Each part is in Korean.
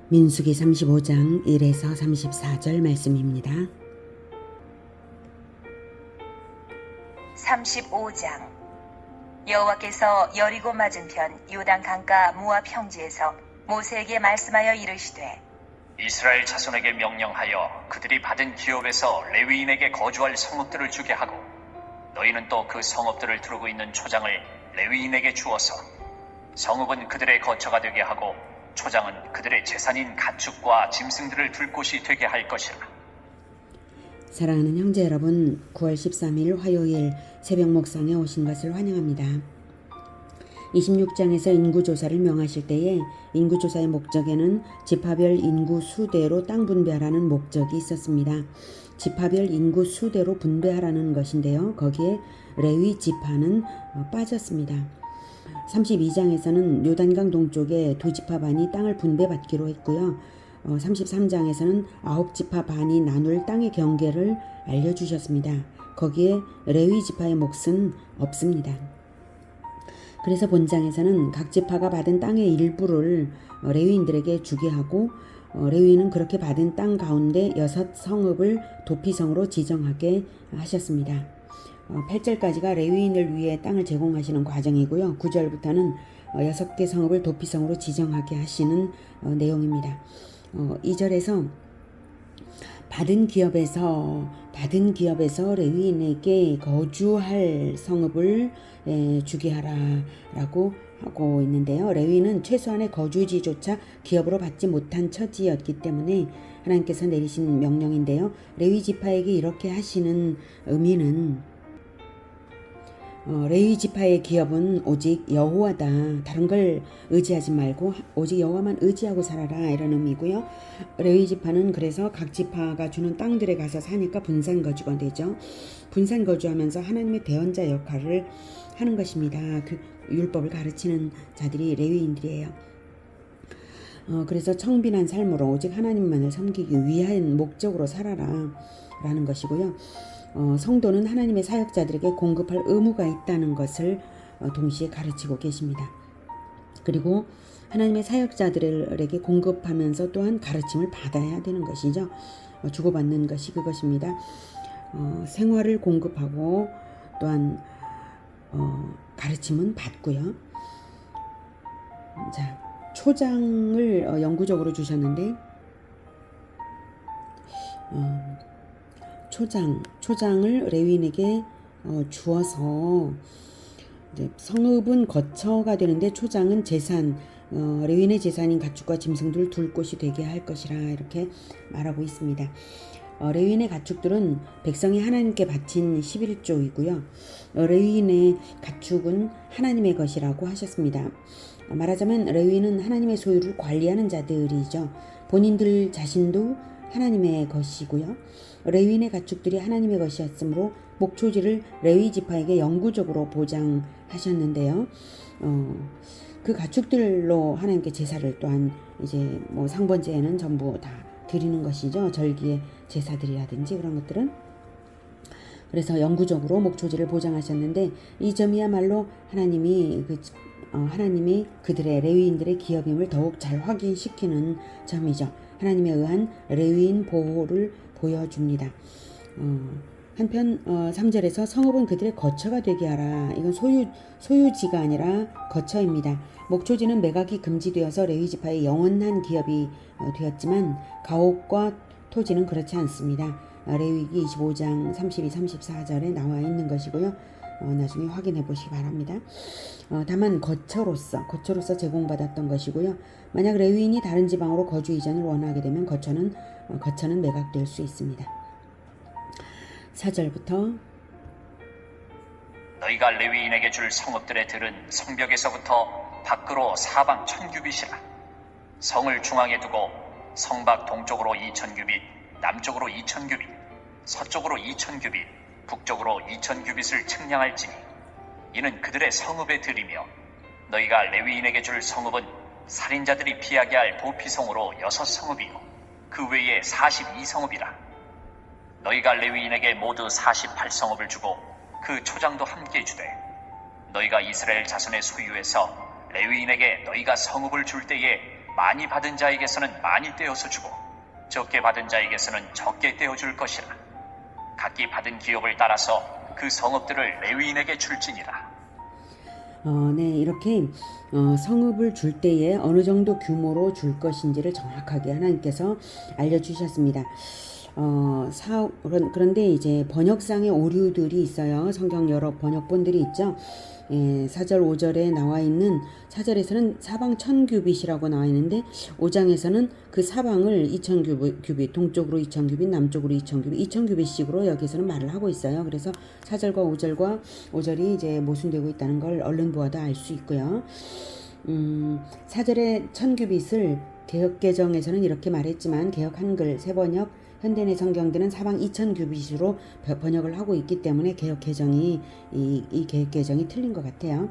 민수기 35장 1에서 34절 말씀입니다. 35장 여호와께서 여리고 맞은편 요단 강가 모압 평지에서 모세에게 말씀하여 이르시되 이스라엘 자손에게 명령하여 그들이 받은 기업에서 레위인에게 거주할 성읍들을 주게 하고 너희는 또 그 성읍들을 두르고 있는 초장을 레위인에게 주어서 성읍은 그들의 거처가 되게 하고 초장은 그들의 재산인 가축과 짐승들을 둘 곳이 되게 할 것이라. 사랑하는 형제 여러분, 9월 13일 화요일 새벽 목상에 오신 것을 환영합니다. 26장에서 인구조사를 명하실 때에 인구조사의 목적에는 지파별 인구 수대로 땅 분배하라는 목적이 있었습니다. 지파별 인구 수대로 분배하라는 것인데요. 거기에 레위 지파는 빠졌습니다. 32장에서는 요단강 동쪽에 두 지파 반이 땅을 분배받기로 했고요. 33장에서는 9지파 반이 나눌 땅의 경계를 알려주셨습니다. 거기에 레위 지파의 몫은 없습니다. 그래서 본장에서는 각 지파가 받은 땅의 일부를 레위인들에게 주게 하고 레위인은 그렇게 받은 땅 가운데 6성읍을 도피성으로 지정하게 하셨습니다. 8절까지가 레위인을 위해 땅을 제공하시는 과정이고요. 9절부터는 6개 성읍을 도피성으로 지정하게 하시는 내용입니다. 2절에서 받은 기업에서 레위인에게 거주할 성읍을 주게 하라라고 하고 있는데요. 레위인은 최소한의 거주지조차 기업으로 받지 못한 처지였기 때문에 하나님께서 내리신 명령인데요. 레위 지파에게 이렇게 하시는 의미는 레위 지파의 기업은 오직 여호와다. 다른 걸 의지하지 말고 오직 여호와만 의지하고 살아라, 이런 의미고요. 레위 지파는 그래서 각 지파가 주는 땅들에 가서 사니까 분산 거주가 되죠. 분산 거주하면서 하나님의 대언자 역할을 하는 것입니다. 그 율법을 가르치는 자들이 레위인들이에요. 그래서 청빈한 삶으로 오직 하나님만을 섬기기 위한 목적으로 살아라 라는 것이고요. 성도는 하나님의 사역자들에게 공급할 의무가 있다는 것을 동시에 가르치고 계십니다. 그리고 하나님의 사역자들에게 공급하면서 또한 가르침을 받아야 되는 것이죠. 주고받는 것이 그것입니다. 생활을 공급하고 또한 가르침은 받고요. 자, 초장을 영구적으로 주셨는데 초장을 레위인에게 주어서 이제 성읍은 거처가 되는데 초장은 재산, 레위인의 재산인 가축과 짐승들 둘 곳이 되게 할 것이라 이렇게 말하고 있습니다. 레위인의 가축들은 백성이 하나님께 바친 11조이고요. 레위인의 가축은 하나님의 것이라고 하셨습니다. 말하자면 레위인은 하나님의 소유를 관리하는 자들이죠. 본인들 자신도 하나님의 것이고요. 레위인의 가축들이 하나님의 것이었으므로 목초지를 레위 지파에게 영구적으로 보장하셨는데요. 그 가축들로 하나님께 제사를 또한 이제 뭐 상번제에는 전부 다 드리는 것이죠. 절기의 제사들이라든지 그런 것들은. 그래서 영구적으로 목초지를 보장하셨는데 이 점이야말로 하나님이 그들의 레위인들의 기업임을 더욱 잘 확인시키는 점이죠. 하나님에 의한 레위인 보호를 보여줍니다. 한편 3절에서 성읍은 그들의 거처가 되게 하라. 이건 소유지가 아니라 거처입니다. 목초지는 매각이 금지되어서 레위 지파의 영원한 기업이 되었지만 가옥과 토지는 그렇지 않습니다. 레위기 25장 32, 34절에 나와 있는 것이고요. 나중에 확인해 보시기 바랍니다. 다만 거처로서 제공받았던 것이고요. 만약 레위인이 다른 지방으로 거주 이전을 원하게 되면 거처는 매각될 수 있습니다. 4절부터 너희가 레위인에게 줄 성읍들의 들은 성벽에서부터 밖으로 사방 1000규빗이라. 성을 중앙에 두고 성밖 동쪽으로 2000규빗, 남쪽으로 2000규빗, 서쪽으로 2000규빗, 북쪽으로 2000규빗을 측량할지니 이는 그들의 성읍의 들이며 너희가 레위인에게 줄 성읍은 살인자들이 피하게 할 도피성으로 6성읍이요 그 외에 42성읍이라. 너희가 레위인에게 모두 48성읍을 주고 그 초장도 함께 주되 너희가 이스라엘 자손의 소유에서 레위인에게 너희가 성읍을 줄 때에 많이 받은 자에게서는 많이 떼어서 주고 적게 받은 자에게서는 적게 떼어줄 것이라. 각기 받은 기업을 따라서 그 성읍들을 레위인에게 줄지니라. 네, 이렇게 성읍을 줄 때에 어느 정도 규모로 줄 것인지를 정확하게 하나님께서 알려주셨습니다. 그런데 이제 번역상의 오류들이 있어요. 성경 여러 번역본들이 있죠. 4절 5절에 나와 있는 4절에서는 사방 1000규빗이라고 나와 있는데 5장에서는 그 사방을 2000규빗, 동쪽으로 2000규빗, 남쪽으로 2000규빗, 2000규빗씩으로 여기서는 말을 하고 있어요. 그래서 4절과 5절이 이제 모순되고 있다는 걸 얼른 보아도 알 수 있고요. 4절에 1000규빗을 개역개정에서는 이렇게 말했지만 개역 한글 새번역 현대내 성경들은 사방 2000규빗으로 번역을 하고 있기 때문에 개역 개정이 이 개역 개정이 틀린 것 같아요.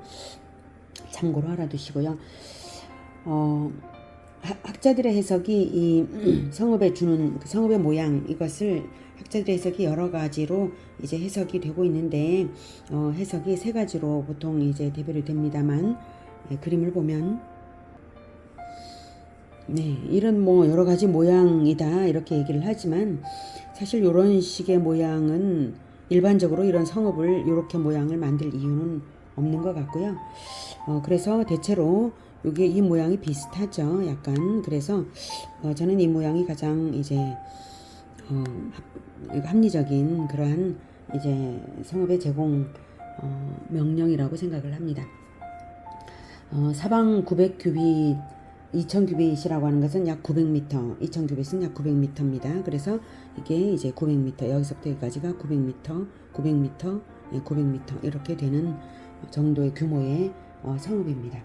참고로 알아두시고요. 학자들의 해석이 이 성읍에 주는 그 성읍의 모양 이것을 학자들의 해석이 여러 가지로 이제 해석이 되고 있는데 해석이 세 가지로 보통 이제 대별이 됩니다만 그림을 보면 네, 이런 뭐 여러 가지 모양이다 이렇게 얘기를 하지만 사실 이런 식의 모양은 일반적으로 이런 성읍을 이렇게 모양을 만들 이유는 없는 것 같고요. 그래서 대체로 이게 이 모양이 비슷하죠. 약간 그래서 저는 이 모양이 가장 이제 합리적인 그러한 이제 성읍의 제공 명령이라고 생각을 합니다. 사방 900규빗 2000규빗이라고 하는 것은 약 900m, 2000규빗은 약 900m입니다. 그래서 이게 이제 900m, 여기서부터 여기까지가 900m, 900m, 900m 이렇게 되는 정도의 규모의 성읍입니다.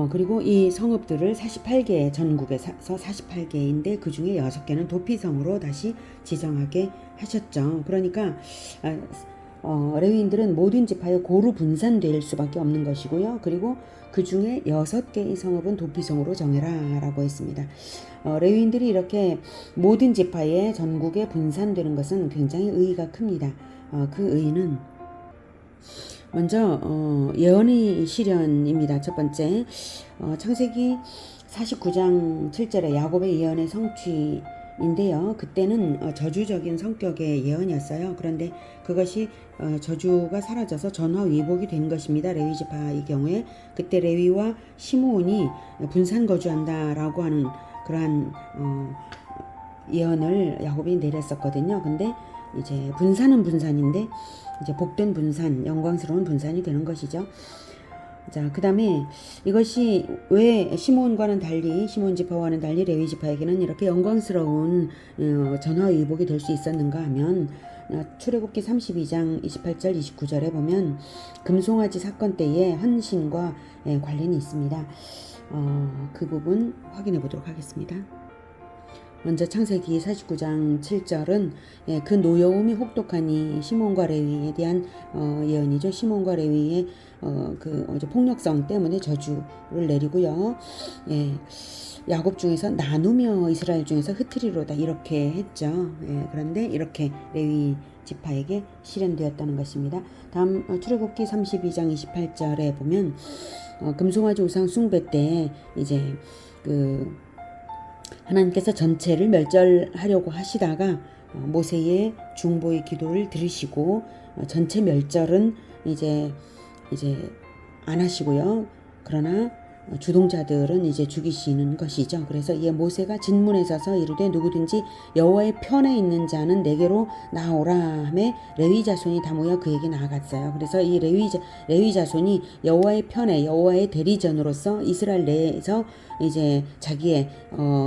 그리고 이 성읍들을 48개, 전국에서 48개인데 그 중에 6개는 도피성으로 다시 지정하게 하셨죠. 그러니까 레위인들은 모든 지파에 고루 분산될 수밖에 없는 것이고요. 그리고 그 중에 6개의 성읍은 도피성으로 정해라 라고 했습니다. 레위인들이 이렇게 모든 지파에 전국에 분산되는 것은 굉장히 의의가 큽니다. 그 의의는 먼저 예언의 실현입니다. 첫 번째 창세기 49장 7절에 야곱의 예언의 성취인데요. 그때는 저주적인 성격의 예언이었어요. 그런데 그것이 저주가 사라져서 전화위복이 된 것입니다. 레위 지파의 경우에 그때 레위와 시므온이 분산 거주한다라고 하는 그러한 예언을 야곱이 내렸었거든요. 근데 이제 분산은 분산인데 이제 복된 분산, 영광스러운 분산이 되는 것이죠. 자, 그 다음에 이것이 왜 시므온과는 달리, 시므온 지파와는 달리 레위 지파에게는 이렇게 영광스러운 전화위복이 될 수 있었는가 하면 출애굽기 32장 28절 29절에 보면 금송아지 사건 때의 헌신과 관련이 있습니다. 그 부분 확인해 보도록 하겠습니다. 먼저 창세기 49장 7절은 그 노여움이 혹독하니 시몬과 레위에 대한 예언이죠. 시몬과 레위의 그 폭력성 때문에 저주를 내리고요. 야곱 중에서 나누며 이스라엘 중에서 흩트리로다 이렇게 했죠. 그런데 이렇게 레위 지파에게 실현되었다는 것입니다. 다음 출애굽기 32장 28절에 보면 금송아지 우상 숭배 때 이제 그 하나님께서 전체를 멸절하려고 하시다가 모세의 중보의 기도를 들으시고 전체 멸절은 이제 안 하시고요. 그러나 주동자들은 이제 죽이시는 것이죠. 그래서 이에 모세가 진문에 서서 이르되 누구든지 여호와의 편에 있는 자는 내게로 나오라 하매 레위 자손이 다 모여 그에게 나아갔어요. 그래서 이 레위 자손이 여호와의 편에 여호와의 대리전으로서 이스라엘 내에서 이제 자기의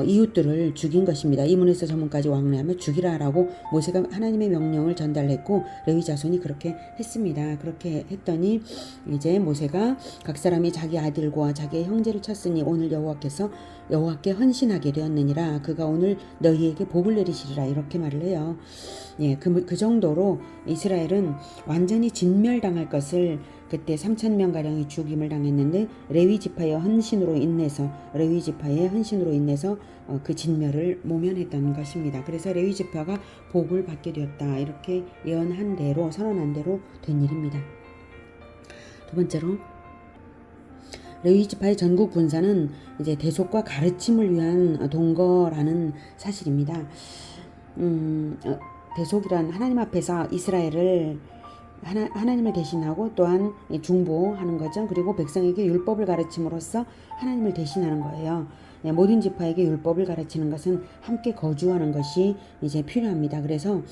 이웃들을 죽인 것입니다. 이문에서 저문까지 왕래하며 죽이라라고 모세가 하나님의 명령을 전달했고 레위 자손이 그렇게 했습니다. 그렇게 했더니 이제 모세가 각 사람이 자기 아들과 자기의 형제를 쳤으니 오늘 여호와께 헌신하게 되었느니라. 그가 오늘 너희에게 복을 내리시리라 이렇게 말을 해요. 그 정도로 이스라엘은 완전히 진멸당할 것을 그때 3,000명 가량이 죽임을 당했는데 레위 지파의 헌신으로 인해서 그 진멸을 모면했던 것입니다. 그래서 레위 지파가 복을 받게 되었다 이렇게 예언한 대로 선언한 대로 된 일입니다. 두 번째로 레위 지파의 전국 분산은 이제 대속과 가르침을 위한 동거라는 사실입니다. 대속이란 하나님 앞에서 이스라엘을 하나님을 대신하고 또한 중보하는 거죠. 그리고 백성에게 율법을 가르침으로써 하나님을 대신하는 거예요. 모든 지파에게 율법을 가르치는 것은 함께 거주하는 것이 이제 필요합니다. 그래서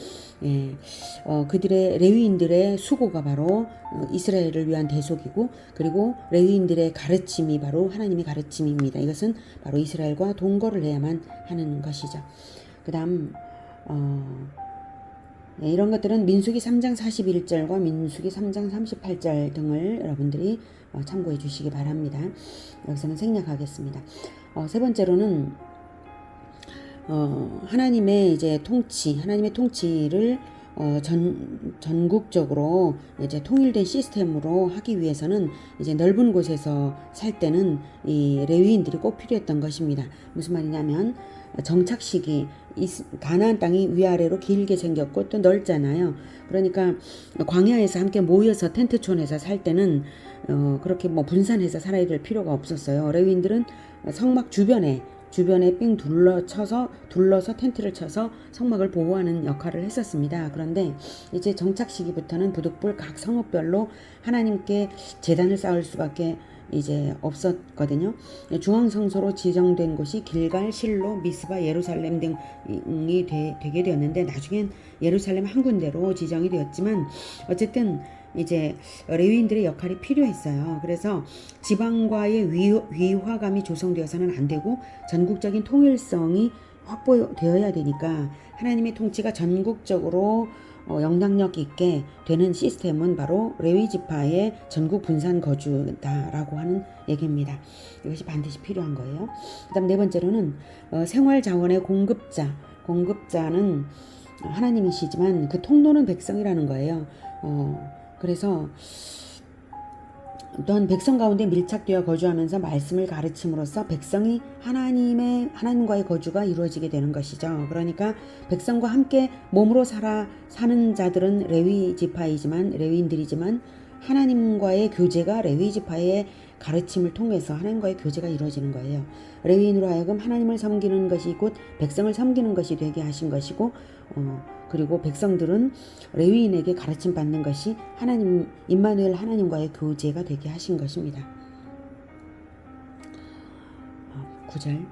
그들의 레위인들의 수고가 바로 이스라엘을 위한 대속이고, 그리고 레위인들의 가르침이 바로 하나님의 가르침입니다. 이것은 바로 이스라엘과 동거를 해야만 하는 것이죠. 그다음 이런 것들은 민수기 3장 41절과 민수기 3장 38절 등을 여러분들이 참고해 주시기 바랍니다. 여기서는 생략하겠습니다. 세 번째로는 하나님의 이제 하나님의 통치를 전국적으로 이제 통일된 시스템으로 하기 위해서는 이제 넓은 곳에서 살 때는 이 레위인들이 꼭 필요했던 것입니다. 무슨 말이냐면 정착식이 가나안 땅이 위아래로 길게 생겼고 또 넓잖아요. 그러니까 광야에서 함께 모여서 텐트촌에서 살 때는 그렇게 뭐 분산해서 살아야 될 필요가 없었어요. 레위인들은 성막 주변에 삥 둘러서 텐트를 쳐서 성막을 보호하는 역할을 했었습니다. 그런데 이제 정착 시기부터는 부득불 각 성읍별로 하나님께 제단을 쌓을 수밖에 이제 없었거든요. 중앙성소로 지정된 곳이 길갈, 실로, 미스바, 예루살렘 등이 되게 되었는데, 나중엔 예루살렘 한 군데로 지정이 되었지만 어쨌든 이제 레위인들의 역할이 필요했어요. 그래서 지방과의 위화감이 조성되어서는 안 되고 전국적인 통일성이 확보되어야 되니까 하나님의 통치가 전국적으로 영향력 있게 되는 시스템은 바로 레위 지파의 전국 분산 거주다라고 하는 얘기입니다. 이것이 반드시 필요한 거예요. 그다음 네 번째로는 생활 자원의 공급자는 하나님이시지만 그 통로는 백성이라는 거예요. 그래서 또한 백성 가운데 밀착되어 거주하면서 말씀을 가르침으로써 백성이 하나님과의 거주가 이루어지게 되는 것이죠. 그러니까 백성과 함께 몸으로 사는 자들은 레위인들이지만 하나님과의 교제가 레위 지파의 가르침을 통해서 하나님과의 교제가 이루어지는 거예요. 레위인으로 하여금 하나님을 섬기는 것이 곧 백성을 섬기는 것이 되게 하신 것이고, 그리고 백성들은 레위인에게 가르침 받는 것이 임마누엘 하나님과의 교제가 되게 하신 것입니다. 9절.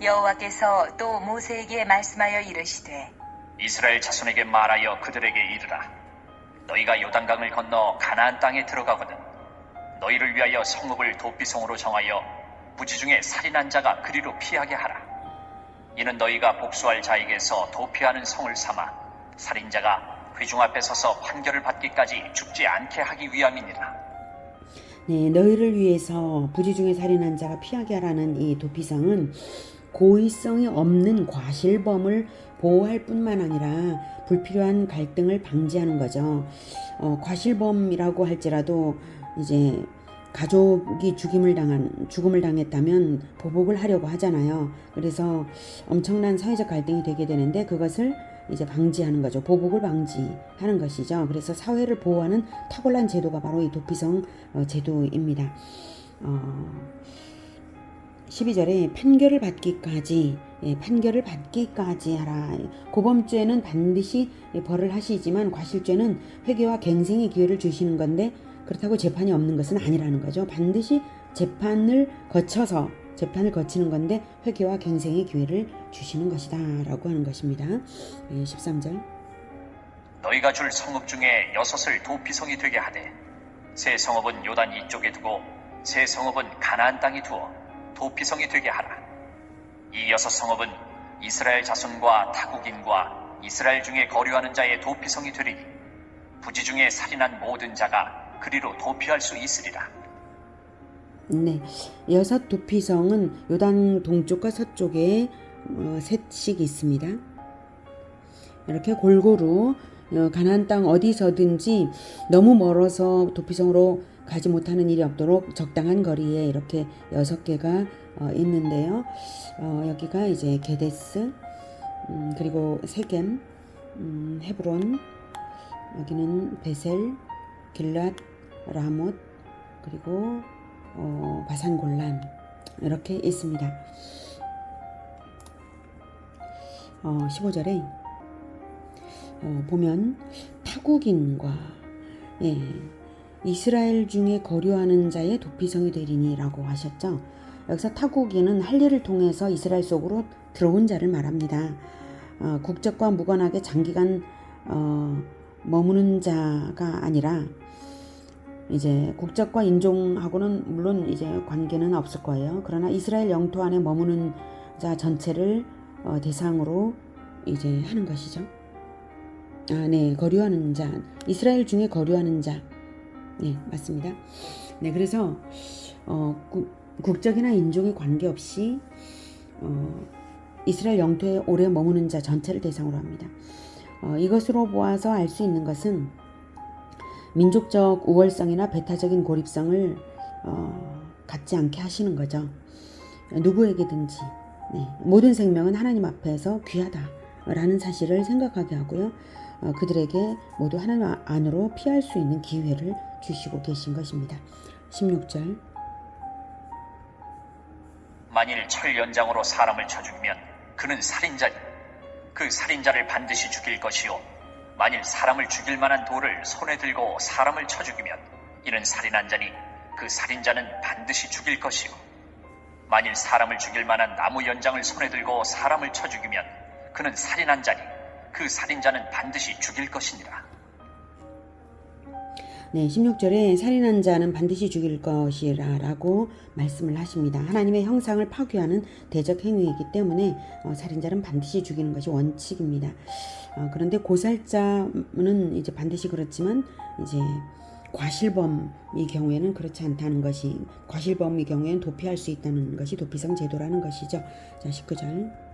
여호와께서 또 모세에게 말씀하여 이르시되 이스라엘 자손에게 말하여 그들에게 이르라. 너희가 요단강을 건너 가나안 땅에 들어가거든 너희를 위하여 성읍을 도피성으로 정하여 부지 중에 살인한 자가 그리로 피하게 하라. 이는 너희가 복수할 자에게서 도피하는 성을 삼아 살인자가 회중 앞에 서서 판결을 받기까지 죽지 않게 하기 위함이니라. 네, 너희를 위해서 부지 중에 살인한 자가 피하게 하라는 이 도피성은 고의성이 없는 과실범을 보호할 뿐만 아니라 불필요한 갈등을 방지하는 거죠. 과실범이라고 할지라도 이제 가족이 죽음을 당했다면 보복을 하려고 하잖아요. 그래서 엄청난 사회적 갈등이 되게 되는데 그것을 이제 방지하는 거죠. 보복을 방지하는 것이죠. 그래서 사회를 보호하는 탁월한 제도가 바로 이 도피성 제도입니다. 12절에 판결을 받기까지 하라. 고범죄는 반드시 벌을 하시지만 과실죄는 회개와 갱생의 기회를 주시는 건데 그렇다고 재판이 없는 것은 아니라는 거죠. 반드시 재판을 거치는 건데 회개와 갱생의 기회를 주시는 것이다 라고 하는 것입니다. 13절. 너희가 줄 성읍 중에 6을 도피성이 되게 하되 세 성읍은 요단 이쪽에 두고 세 성읍은 가나안 땅에 두어 도피성이 되게 하라. 이 6성읍은 이스라엘 자손과 타국인과 이스라엘 중에 거류하는 자의 도피성이 되리니 부지 중에 살인한 모든 자가 그리로 도피할 수 있으리라. 네, 6 도피성은 요단 동쪽과 서쪽에 셋씩 있습니다. 이렇게 골고루 가나안 땅 어디서든지 너무 멀어서 도피성으로 가지 못하는 일이 없도록 적당한 거리에 이렇게 6개가 있는데요. 여기가 이제 게데스, 그리고 세겜, 헤브론, 여기는 베셀, 길랏, 라못, 그리고 바산 골란 이렇게 있습니다. 15절에 보면 타국인과 이스라엘 중에 거류하는 자의 도피성이 되리니라고 하셨죠. 여기서 타국인은 할례를 통해서 이스라엘 속으로 들어온 자를 말합니다. 국적과 무관하게 장기간 머무는 자가 아니라 이제 국적과 인종하고는 물론 이제 관계는 없을 거예요. 그러나 이스라엘 영토 안에 머무는 자 전체를 대상으로 이제 하는 것이죠. 거류하는 자, 이스라엘 중에 거류하는 자, 맞습니다. 그래서 국적이나 인종에 관계없이 이스라엘 영토에 오래 머무는 자 전체를 대상으로 합니다. 이것으로 보아서 알 수 있는 것은 민족적 우월성이나 배타적인 고립성을 갖지 않게 하시는 거죠. 누구에게든지 모든 생명은 하나님 앞에서 귀하다라는 사실을 생각하게 하고요. 그들에게 모두 하나님 안으로 피할 수 있는 기회를 주시고 계신 것입니다. 16절 만일 철 연장으로 사람을 쳐 죽이면 그는 살인자니 그 살인자를 반드시 죽일 것이요 만일 사람을 죽일 만한 돌을 손에 들고 사람을 쳐 죽이면 이는 살인한 자니 그 살인자는 반드시 죽일 것이요 만일 사람을 죽일 만한 나무 연장을 손에 들고 사람을 쳐 죽이면 그는 살인한 자니 그 살인자는 반드시 죽일 것이니라. 16절에 살인한 자는 반드시 죽일 것이라 라고 말씀을 하십니다. 하나님의 형상을 파괴하는 대적 행위이기 때문에 살인자는 반드시 죽이는 것이 원칙입니다. 그런데 고살자는 이제 반드시 그렇지만 이제 과실범의 경우에는 그렇지 않다는 것이, 과실범의 경우에는 도피할 수 있다는 것이 도피성 제도라는 것이죠. 자, 19절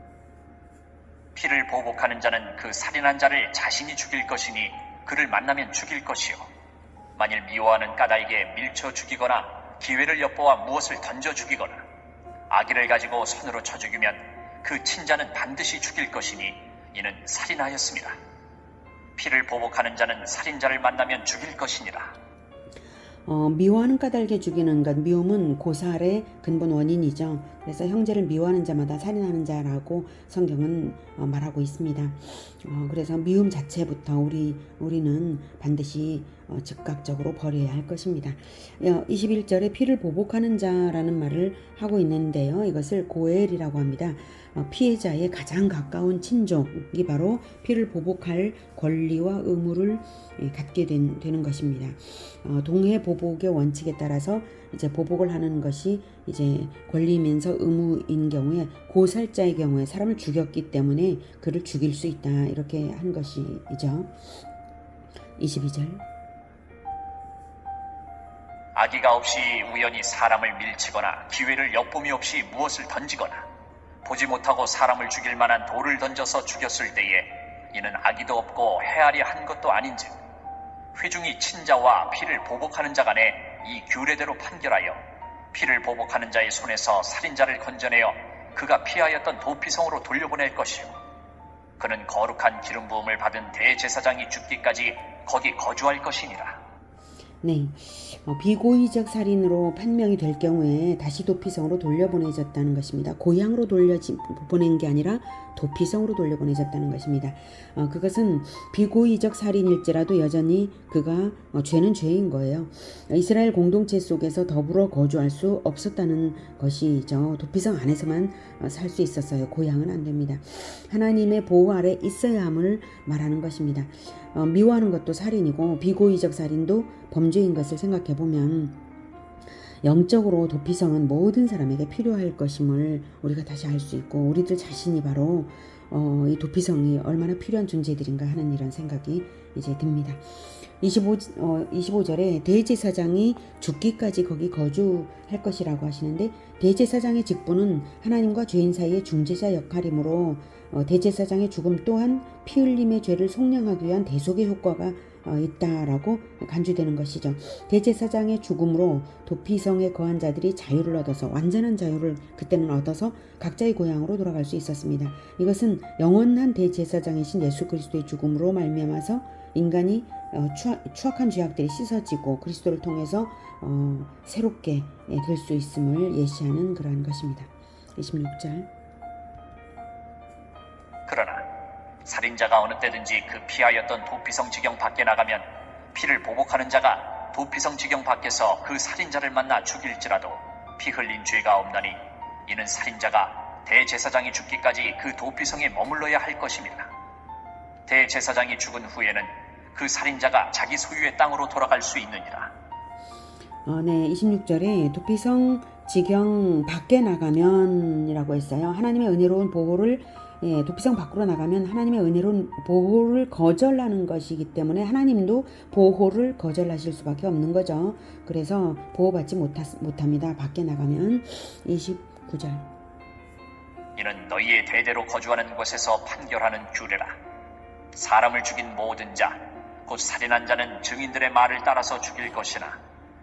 피를 보복하는 자는 그 살인한 자를 자신이 죽일 것이니 그를 만나면 죽일 것이요 만일 미워하는 까닭에 밀쳐 죽이거나 기회를 엿보아 무엇을 던져 죽이거나 아기를 가지고 손으로 쳐 죽이면 그 친자는 반드시 죽일 것이니 이는 살인하였습니다. 피를 보복하는 자는 살인자를 만나면 죽일 것이니라. 미워하는 까닭에 죽이는 것, 미움은 고살의 근본 원인이죠. 그래서 형제를 미워하는 자마다 살인하는 자라고 성경은 말하고 있습니다. 그래서 미움 자체부터 우리는 반드시 즉각적으로 버려야 할 것입니다. 21절에 피를 보복하는 자라는 말을 하고 있는데요. 이것을 고엘이라고 합니다. 피해자의 가장 가까운 친족이 바로 피를 보복할 권리와 의무를 갖게 되는 것입니다. 동해 보복의 원칙에 따라서 이제 보복을 하는 것이 이제 권리이면서 의무인 경우에 고살자의 경우에 사람을 죽였기 때문에 그를 죽일 수 있다 이렇게 한 것이죠. 22절 아기가 없이 우연히 사람을 밀치거나 기회를 엿봄이 없이 무엇을 던지거나 보지 못하고 사람을 죽일 만한 돌을 던져서 죽였을 때에 이는 아기도 없고 헤아려 한 것도 아닌즉 회중이 친자와 피를 보복하는 자 간에 이 규례대로 판결하여 피를 보복하는 자의 손에서 살인자를 건져내어 그가 피하였던 도피성으로 돌려보낼 것이요 그는 거룩한 기름 부음을 받은 대제사장이 죽기까지 거기 거주할 것이니라. 비고의적 살인으로 판명이 될 경우에 다시 도피성으로 돌려보내졌다는 것입니다. 고향으로 돌려보낸 게 아니라 도피성으로 돌려보내졌다는 것입니다. 그것은 비고의적 살인일지라도 여전히 그가 죄는 죄인 거예요. 이스라엘 공동체 속에서 더불어 거주할 수 없었다는 것이죠. 도피성 안에서만 살 수 있었어요. 고향은 안 됩니다. 하나님의 보호 아래 있어야 함을 말하는 것입니다. 미워하는 것도 살인이고 비고의적 살인도 범죄인 것을 생각해 보면 영적으로 도피성은 모든 사람에게 필요할 것임을 우리가 다시 알 수 있고 우리들 자신이 바로 이 도피성이 얼마나 필요한 존재들인가 하는 이런 생각이 이제 듭니다. 25절에 대제사장이 죽기까지 거기 거주할 것이라고 하시는데 대제사장의 직분은 하나님과 죄인 사이의 중재자 역할이므로 대제사장의 죽음 또한 피 흘림의 죄를 속량하기 위한 대속의 효과가 있다라고 간주되는 것이죠. 대제사장의 죽음으로 도피성에 거한 자들이 자유를 얻어서 완전한 자유를 그때는 얻어서 각자의 고향으로 돌아갈 수 있었습니다. 이것은 영원한 대제사장이신 예수 그리스도의 죽음으로 말미암아서 인간이 추악한 죄악들이 씻어지고 그리스도를 통해서 새롭게 될 수 있음을 예시하는 그러한 것입니다. 26절. 그러나 살인자가 어느 때든지 그 피하였던 도피성 지경 밖에 나가면 피를 보복하는 자가 도피성 지경 밖에서 그 살인자를 만나 죽일지라도 피 흘린 죄가 없나니 이는 살인자가 대제사장이 죽기까지 그 도피성에 머물러야 할 것입니다. 대제사장이 죽은 후에는 그 살인자가 자기 소유의 땅으로 돌아갈 수 있느니라. 네, 26절에 도피성 지경 밖에 나가면이라고 했어요. 하나님의 은혜로운 보호를 도피성 밖으로 나가면 하나님의 은혜로운 보호를 거절하는 것이기 때문에 하나님도 보호를 거절하실 수밖에 없는 거죠. 그래서 보호받지 못합니다. 밖에 나가면. 29절. 이는 너희의 대대로 거주하는 곳에서 판결하는 규례라. 사람을 죽인 모든 자, 곧 살인한 자는 증인들의 말을 따라서 죽일 것이나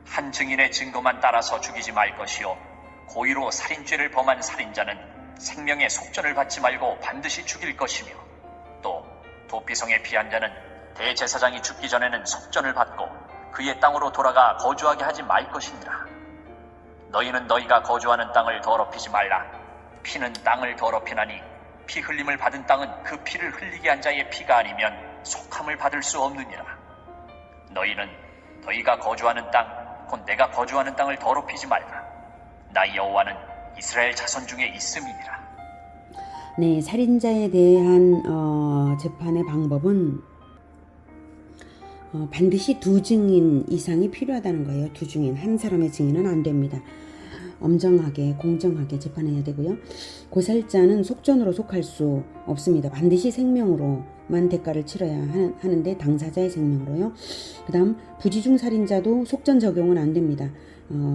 한 증인의 증거만 따라서 죽이지 말 것이요 고의로 살인죄를 범한 살인자는 생명의 속전을 받지 말고 반드시 죽일 것이며 또 도피성에 피한 자는 대제사장이 죽기 전에는 속전을 받고 그의 땅으로 돌아가 거주하게 하지 말 것이니라. 너희는 너희가 거주하는 땅을 더럽히지 말라. 피는 땅을 더럽히나니 피 흘림을 받은 땅은 그 피를 흘리게 한 자의 피가 아니면 속함을 받을 수 없느니라. 너희는 너희가 거주하는 땅, 곧 내가 거주하는 땅을 더럽히지 말라. 나 여호와는 이스라엘 자손 중에 있음이니라. 네, 살인자에 대한 재판의 방법은 반드시 두 증인 이상이 필요하다는 거예요. 두 증인, 한 사람의 증인은 안 됩니다. 엄정하게 공정하게 재판해야 되고요. 고살자는 속전으로 속할 수 없습니다. 반드시 생명으로만 대가를 치러야 하는데 당사자의 생명으로요. 그 다음 부지중 살인자도 속전 적용은 안 됩니다.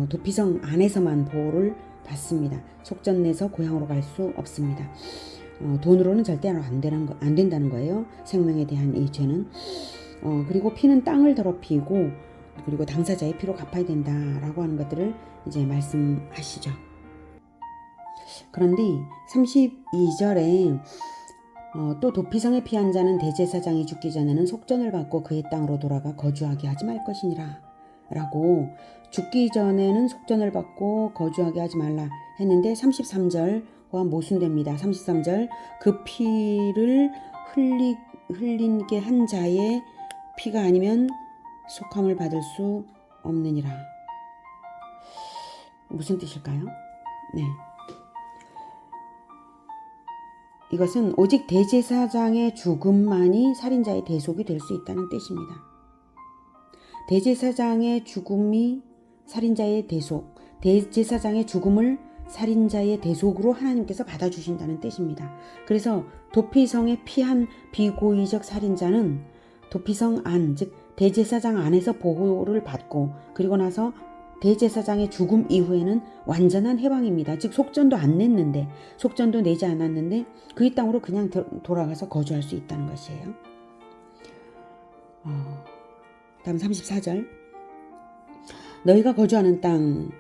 도피성 안에서만 보호를 받습니다. 속전 내서 고향으로 갈 수 없습니다. 돈으로는 절대로 안 된다는 거예요. 생명에 대한 이 죄는. 그리고 피는 땅을 더럽히고 그리고 당사자의 피로 갚아야 된다라고 하는 것들을 이제 말씀하시죠. 그런데 32절에 또 도피성에 피한 자는 대제사장이 죽기 전에는 속전을 받고 그의 땅으로 돌아가 거주하게 하지 말 것이니라 라고 죽기 전에는 속전을 받고 거주하게 하지 말라 했는데 33절과 모순됩니다. 33절 그 피를 흘리게 한 자의 피가 아니면 속함을 받을 수 없느니라. 무슨 뜻일까요? 네. 이것은 오직 대제사장의 죽음만이 살인자의 대속이 될 수 있다는 뜻입니다. 대제사장의 죽음이 살인자의 대속, 대제사장의 죽음을 살인자의 대속으로 하나님께서 받아주신다는 뜻입니다. 그래서 도피성에 피한 비고의적 살인자는 도피성 안, 즉 대제사장 안에서 보호를 받고 그리고 나서 대제사장의 죽음 이후에는 완전한 해방입니다. 즉 속전도 안 냈는데 속전도 내지 않았는데 그의 땅으로 그냥 돌아가서 거주할 수 있다는 것이에요. 다음 34절 너희가 거주하는 땅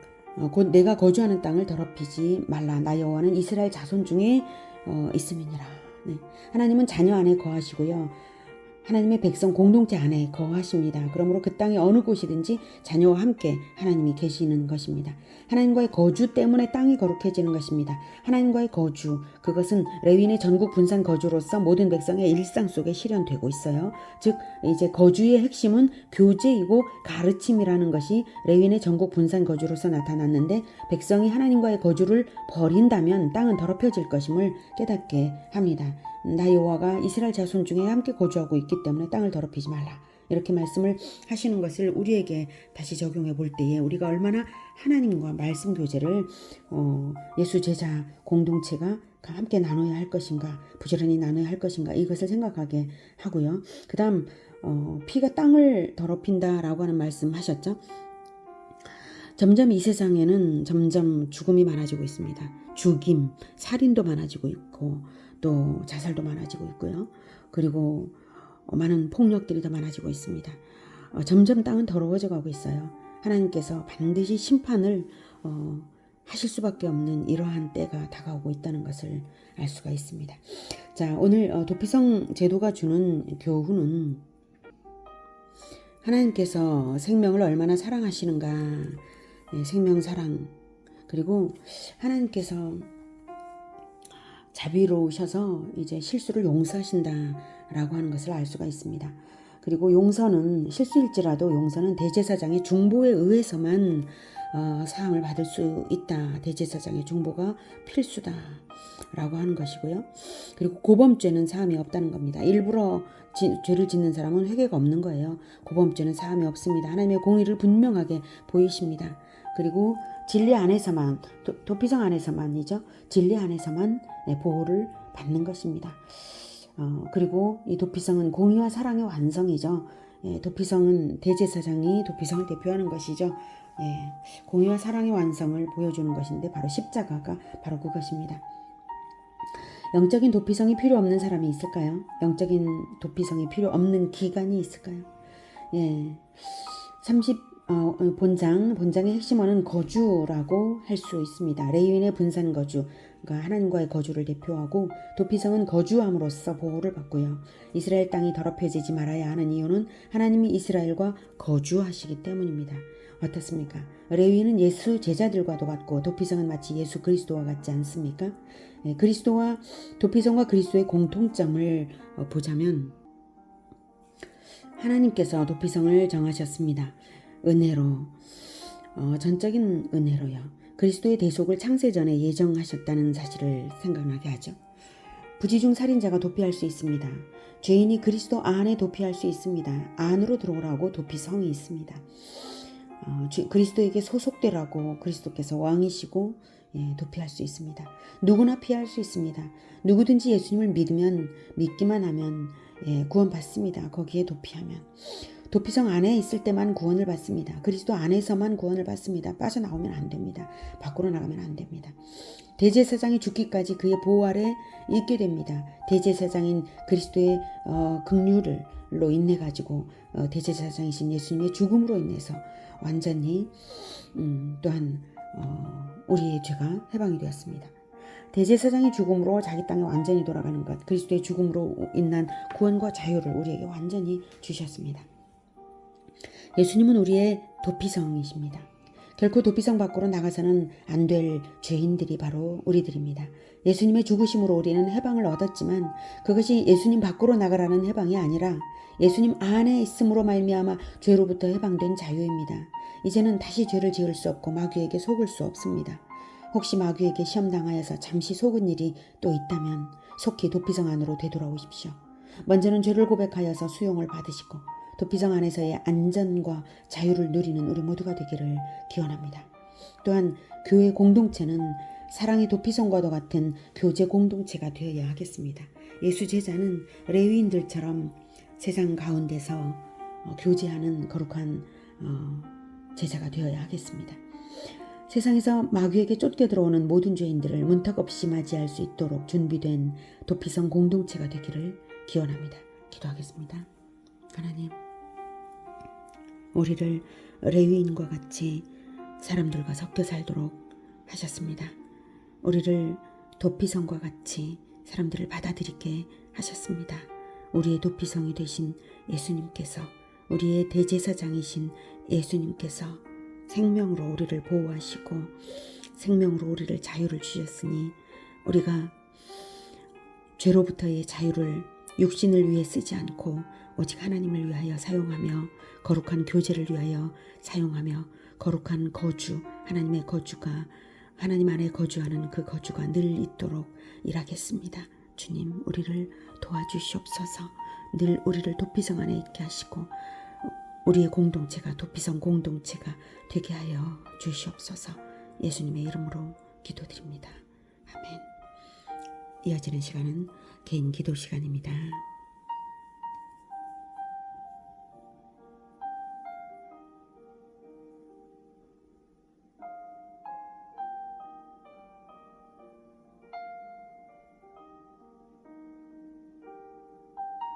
곧 내가 거주하는 땅을 더럽히지 말라. 나 여호와는 이스라엘 자손 중에 있음이니라. 네. 하나님은 자녀 안에 거하시고요. 하나님의 백성 공동체 안에 거하십니다. 그러므로 그 땅의 어느 곳이든지 자녀와 함께 하나님이 계시는 것입니다. 하나님과의 거주 때문에 땅이 거룩해지는 것입니다. 하나님과의 거주, 그것은 레위인의 전국 분산 거주로서 모든 백성의 일상 속에 실현되고 있어요. 즉 이제 거주의 핵심은 교제이고 가르침이라는 것이 레위인의 전국 분산 거주로서 나타났는데 백성이 하나님과의 거주를 버린다면 땅은 더럽혀질 것임을 깨닫게 합니다. 나 여호와가 이스라엘 자손 중에 함께 거주하고 있기 때문에 땅을 더럽히지 말라. 이렇게 말씀을 하시는 것을 우리에게 다시 적용해 볼 때에 우리가 얼마나 하나님과 말씀 교제를 예수 제자 공동체가 함께 나눠야 할 것인가, 부지런히 나눠야 할 것인가 이것을 생각하게 하고요. 그 다음 피가 땅을 더럽힌다라고 하는 말씀 하셨죠. 점점 이 세상에는 점점 죽음이 많아지고 있습니다. 죽임, 살인도 많아지고 있고 또 자살도 많아지고 있고요. 그리고 많은 폭력들이 더 많아지고 있습니다. 점점 땅은 더러워져 가고 있어요. 하나님께서 반드시 심판을 하실 수밖에 없는 이러한 때가 다가오고 있다는 것을 알 수가 있습니다. 자, 오늘 도피성 제도가 주는 교훈은 하나님께서 생명을 얼마나 사랑하시는가. 예, 생명 사랑. 그리고 하나님께서 자비로우셔서 이제 실수를 용서하신다라고 하는 것을 알 수가 있습니다. 그리고 용서는 실수일지라도 용서는 대제사장의 중보에 의해서만 사함을 받을 수 있다. 대제사장의 중보가 필수다라고 하는 것이고요. 그리고 고범죄는 사함이 없다는 겁니다. 일부러 죄를 짓는 사람은 회개가 없는 거예요. 고범죄는 사함이 없습니다. 하나님의 공의를 분명하게 보이십니다. 그리고 진리 안에서만 도피성 안에서만이죠. 진리 안에서만 보호를 받는 것입니다. 그리고 이 도피성은 공의와 사랑의 완성이죠. 예, 도피성은 대제사장이 도피성을 대표하는 것이죠. 예, 공의와 사랑의 완성을 보여주는 것인데 바로 십자가가 바로 그것입니다. 영적인 도피성이 필요 없는 사람이 있을까요? 영적인 도피성이 필요 없는 기간이 있을까요? 예, 본장의 핵심어는 거주라고 할 수 있습니다. 레위인의 분산 거주, 그러니까 하나님과의 거주를 대표하고 도피성은 거주함으로써 보호를 받고요. 이스라엘 땅이 더럽혀지지 말아야 하는 이유는 하나님이 이스라엘과 거주하시기 때문입니다. 어떻습니까? 레위인은 예수 제자들과도 같고 도피성은 마치 예수 그리스도와 같지 않습니까? 그리스도와 도피성과 그리스도의 공통점을 보자면 하나님께서 도피성을 정하셨습니다. 은혜로, 전적인 은혜로요. 그리스도의 대속을 창세전에 예정하셨다는 사실을 생각나게 하죠. 부지중 살인자가 도피할 수 있습니다. 죄인이 그리스도 안에 도피할 수 있습니다. 안으로 들어오라고 도피성이 있습니다. 그리스도에게 소속되라고 그리스도께서 왕이시고 도피할 수 있습니다. 누구나 피할 수 있습니다. 누구든지 예수님을 믿기만 하면 구원받습니다. 거기에 도피하면. 도피성 안에 있을 때만 구원을 받습니다. 그리스도 안에서만 구원을 받습니다. 빠져나오면 안 됩니다. 밖으로 나가면 안 됩니다. 대제사장이 죽기까지 그의 보호 아래 있게 됩니다. 대제사장인 그리스도의 긍휼로 인해 가지고 대제사장이신 예수님의 죽음으로 인해서 완전히 또한 우리의 죄가 해방이 되었습니다. 대제사장의 죽음으로 자기 땅에 완전히 돌아가는 것, 그리스도의 죽음으로 인한 구원과 자유를 우리에게 완전히 주셨습니다. 예수님은 우리의 도피성이십니다. 결코 도피성 밖으로 나가서는 안 될 죄인들이 바로 우리들입니다. 예수님의 죽으심으로 우리는 해방을 얻었지만 그것이 예수님 밖으로 나가라는 해방이 아니라 예수님 안에 있음으로 말미암아 죄로부터 해방된 자유입니다. 이제는 다시 죄를 지을 수 없고 마귀에게 속을 수 없습니다. 혹시 마귀에게 시험당하여서 잠시 속은 일이 또 있다면 속히 도피성 안으로 되돌아오십시오. 먼저는 죄를 고백하여서 수용을 받으시고 도피성 안에서의 안전과 자유를 누리는 우리 모두가 되기를 기원합니다. 또한 교회 공동체는 사랑의 도피성과도 같은 교제 공동체가 되어야 하겠습니다. 예수 제자는 레위인들처럼 세상 가운데서 교제하는 거룩한 제자가 되어야 하겠습니다. 세상에서 마귀에게 쫓겨 들어오는 모든 죄인들을 문턱없이 맞이할 수 있도록 준비된 도피성 공동체가 되기를 기원합니다. 기도하겠습니다. 하나님, 우리를 레위인과 같이 사람들과 섞여 살도록 하셨습니다. 우리를 도피성과 같이 사람들을 받아들이게 하셨습니다. 우리의 도피성이 되신 예수님께서, 우리의 대제사장이신 예수님께서 생명으로 우리를 보호하시고 생명으로 우리를 자유를 주셨으니 우리가 죄로부터의 자유를 육신을 위해 쓰지 않고 오직 하나님을 위하여 사용하며 거룩한 교제를 위하여 사용하며 거룩한 거주, 하나님의 거주가, 하나님 안에 거주하는 그 거주가 늘 있도록 일하겠습니다. 주님, 우리를 도와주시옵소서. 늘 우리를 도피성 안에 있게 하시고 우리의 공동체가 도피성 공동체가 되게 하여 주시옵소서. 예수님의 이름으로 기도드립니다. 아멘. 이어지는 시간은 개인 기도 시간입니다.